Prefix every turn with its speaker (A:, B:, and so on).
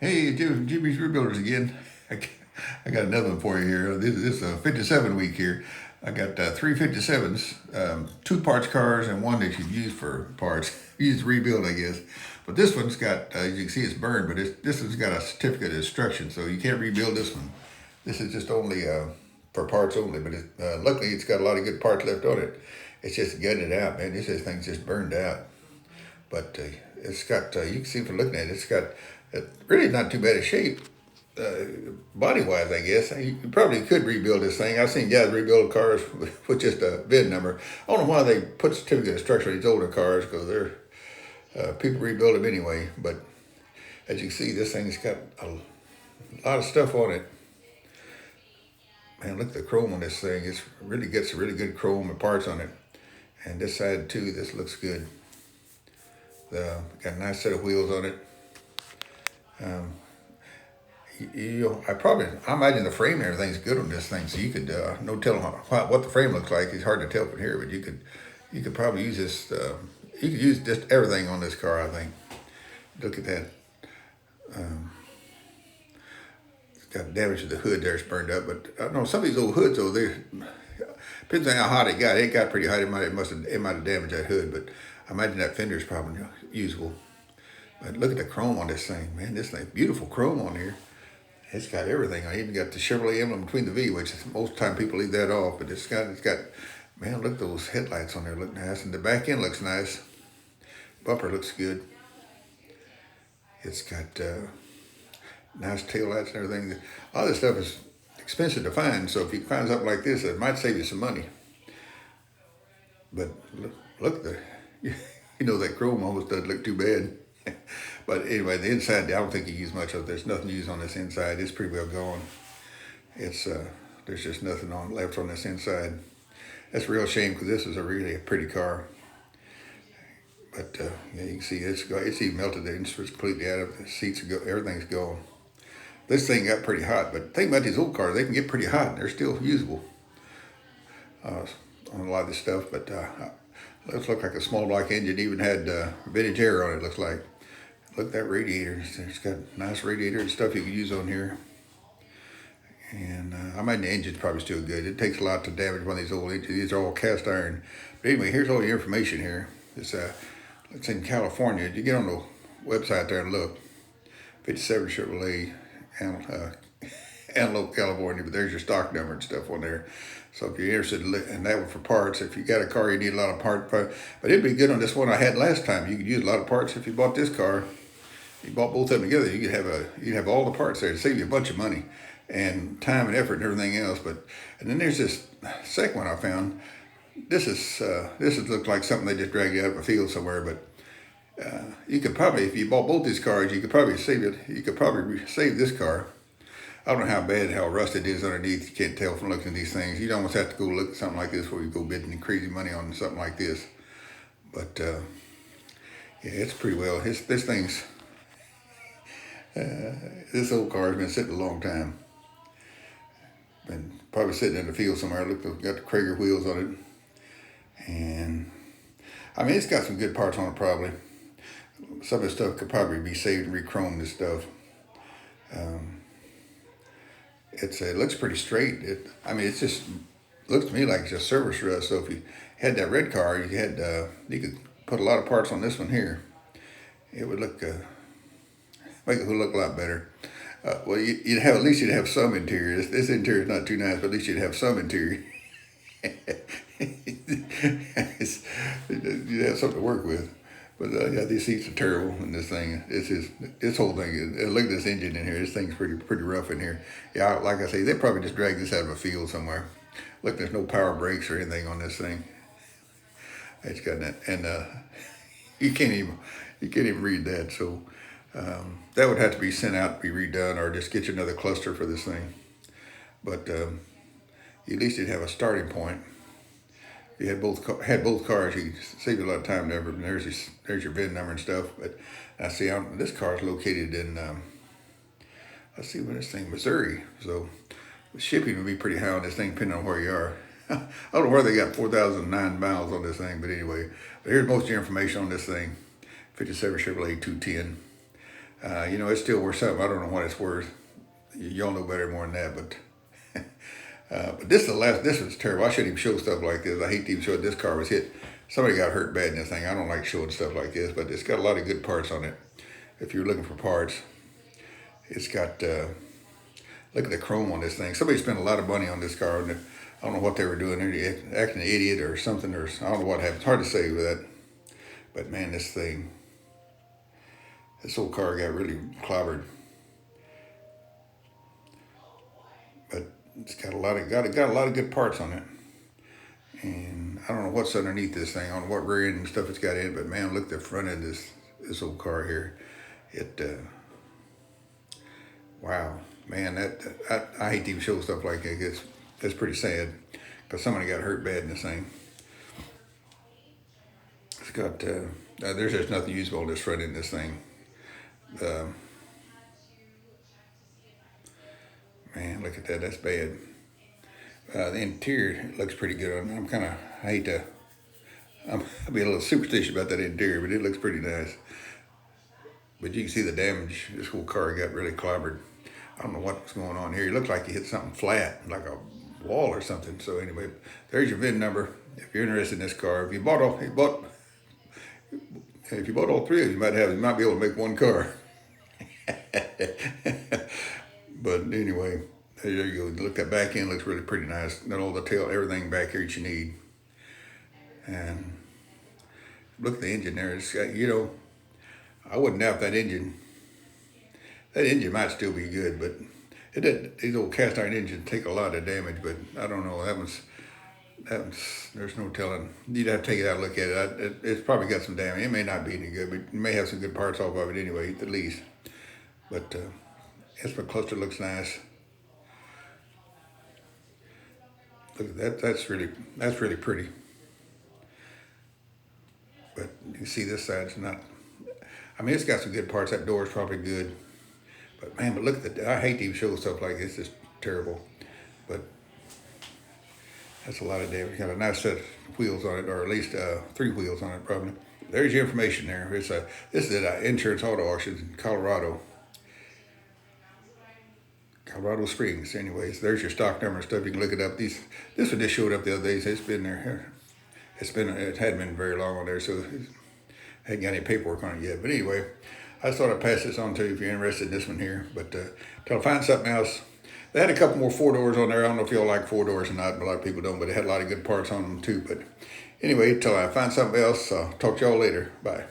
A: Hey, Jimmy's Rebuilders again. I got I got another one for you here. This is a 57 week here. I got three 57s, two parts cars, and one that you use for parts. Used to rebuild, I guess. But this one's got, as you can see, it's burned, but this one's got a certificate of destruction, so you can't rebuild this one. This is just only for parts only, but luckily it's got a lot of good parts left on it. It's just gutted out, man. Thing's just burned out. But it's got, you can see from looking at it, it's got really not too bad a shape, uh, body wise, I guess. You probably could rebuild this thing. I've seen guys rebuild cars with just a VIN number. I don't know why they put certificate of structure on these older cars because people rebuild them anyway. But as you can see, this thing's got a lot of stuff on it. Man, look at the chrome on this thing. It's really gets really good chrome and parts on it. And this side too, this looks good. Got a nice set of wheels on it. Um, I imagine the frame and everything's good on this thing, so you could no telling what the frame looks like. It's hard to tell from here, but you could probably use this. You could use just everything on this car. I think. Look at that. Um, it's got damage to the hood there. It's burned up, but I don't know some of these old hoods though. They depends on how hot it got. It got pretty hot. It might have damaged that hood, but I imagine that fender's probably usable. But look at the chrome on this thing, man. This thing, beautiful chrome on here. It's got everything. I even got the Chevrolet emblem between the V, which most time people leave that off. But it's got, man, look at those headlights on there. Look nice, and the back end looks nice. Bumper looks good. It's got nice tail lights and everything. All this stuff is expensive to find. So if you find something like this, it might save you some money. But look the, that chrome almost doesn't look too bad. But anyway, the inside, I don't think you use much of it. There's nothing used on this inside. It's pretty well gone. It's there's just nothing on left on this inside. That's a real shame because this is a really pretty car. But yeah, you can see it's even melted. The instrument's completely out of it. The seats are everything's gone. This thing got pretty hot. But the thing about these old cars, they can get pretty hot and they're still usable uh, on a lot of this stuff. But it looks like a small block engine. Even had vintage air on it. Looks like. Look at that radiator. It's got nice radiator and stuff you can use on here. And I imagine the engine's probably still good. It takes a lot to damage one of these old engines. These are all cast iron. But anyway, here's all the information here. It's in California. You get on the website there and look. 57 Chevrolet Antelope, California. But there's your stock number and stuff on there. So if you're interested in that one for parts, if you got a car, you need a lot of parts. But it'd be good on this one I had last time. You could use a lot of parts if you bought this car. You bought both of them together, you'd have all the parts there to save you a bunch of money and time and effort and everything else. And then there's this second one I found. This is looked like something they just dragged out of a field somewhere. But you could probably, if you bought both these cars, you could probably save it. You could probably save this car. I don't know how rusted it is underneath. You can't tell from looking at these things. You'd almost have to go look at something like this before you go bidding crazy money on something like this. But yeah, it's pretty well. This thing's this old car has been sitting a long time. Been probably sitting in the field somewhere. Look, got the Krager wheels on it, and I mean it's got some good parts on it. Probably some of the stuff could probably be saved and re-chromed and stuff. Um, it looks pretty straight. It's just looks to me like it's just service rust. So if you had that red car, you could put a lot of parts on this one here. It would make it look a lot better. Well, you'd have at least you'd have some interior. This interior is not too nice, but at least you'd have some interior. You'd have something to work with. But yeah, these seats are terrible in this thing. This whole thing. Look at this engine in here. This thing's pretty rough in here. Yeah, like I say, they probably just dragged this out of a field somewhere. Look, there's no power brakes or anything on this thing. It's got that, and you can't even read that. So that would have to be sent out to be redone, or just get you another cluster for this thing. But at least you'd have a starting point. If you had both cars, you could save you a lot of time there. But there's your VIN number and stuff. But I see this car is located in let's see what this thing, Missouri. So the shipping would be pretty high on this thing, depending on where you are. I don't know where they got 4,009 miles on this thing, but anyway, here's most of your information on this thing. 57 Chevrolet 210. You know, it's still worth something. I don't know what it's worth. Y'all know better more than that, but this is the last. This was terrible. I shouldn't even show stuff like this. I hate to even show it. This car was hit. Somebody got hurt bad in this thing. I don't like showing stuff like this, but it's got a lot of good parts on it. If you're looking for parts, it's got. Look at the chrome on this thing. Somebody spent a lot of money on this car, and I don't know what they were doing. They're acting an idiot or something, or I don't know what happened. It's hard to say with that. But man, this old car got really clobbered. But it's got a lot of good parts on it. And I don't know what's underneath this thing, I don't know what rear end and stuff it's got in, but man, look at the front end of this old car here. Wow, man, I hate to even show stuff like that. That's pretty sad, because somebody got hurt bad in this thing. It's got, there's just nothing usable on this front end of this thing. Man, look at that, that's bad. The interior looks pretty good. I'll be a little superstitious about that interior, but it looks pretty nice. But you can see the damage. This whole car got really clobbered. I don't know what's going on here. It looks like you hit something flat, like a wall or something. So anyway, there's your VIN number. If you're interested in this car, if you bought all three of you, you might be able to make one car. But anyway, there you go. Look, that back end looks really pretty nice. Got all the tail, everything back here that you need. And look at the engine there. It's got, I wouldn't doubt that engine. That engine might still be good, but these old cast iron engines take a lot of damage. But I don't know. That one's. There's no telling. You'd have to take it out and look at it. It's probably got some damage. It may not be any good, but you may have some good parts off of it anyway, at least. But instrument cluster looks nice. Look at that. That's really pretty. But you can see this side's not. I mean, it's got some good parts. That door's probably good. But man, look at I hate to even show stuff like this. It's just terrible. But that's a lot of damage. Got a nice set of wheels on it, or at least 3 wheels on it, probably. There's your information there. This is at Insurance Auto Auctions in Colorado Springs. Anyways, there's your stock number and stuff. You can look it up. This one just showed up the other day. So it's been there. It hadn't been very long on there, so it hadn't got any paperwork on it yet. But anyway, I just thought I'd pass this on to you if you're interested in this one here. But till I find something else. They had a couple more 4-doors on there. I don't know if y'all like 4 doors or not, but a lot of people don't. But they had a lot of good parts on them too. But anyway, till I find something else, I'll talk to y'all later. Bye.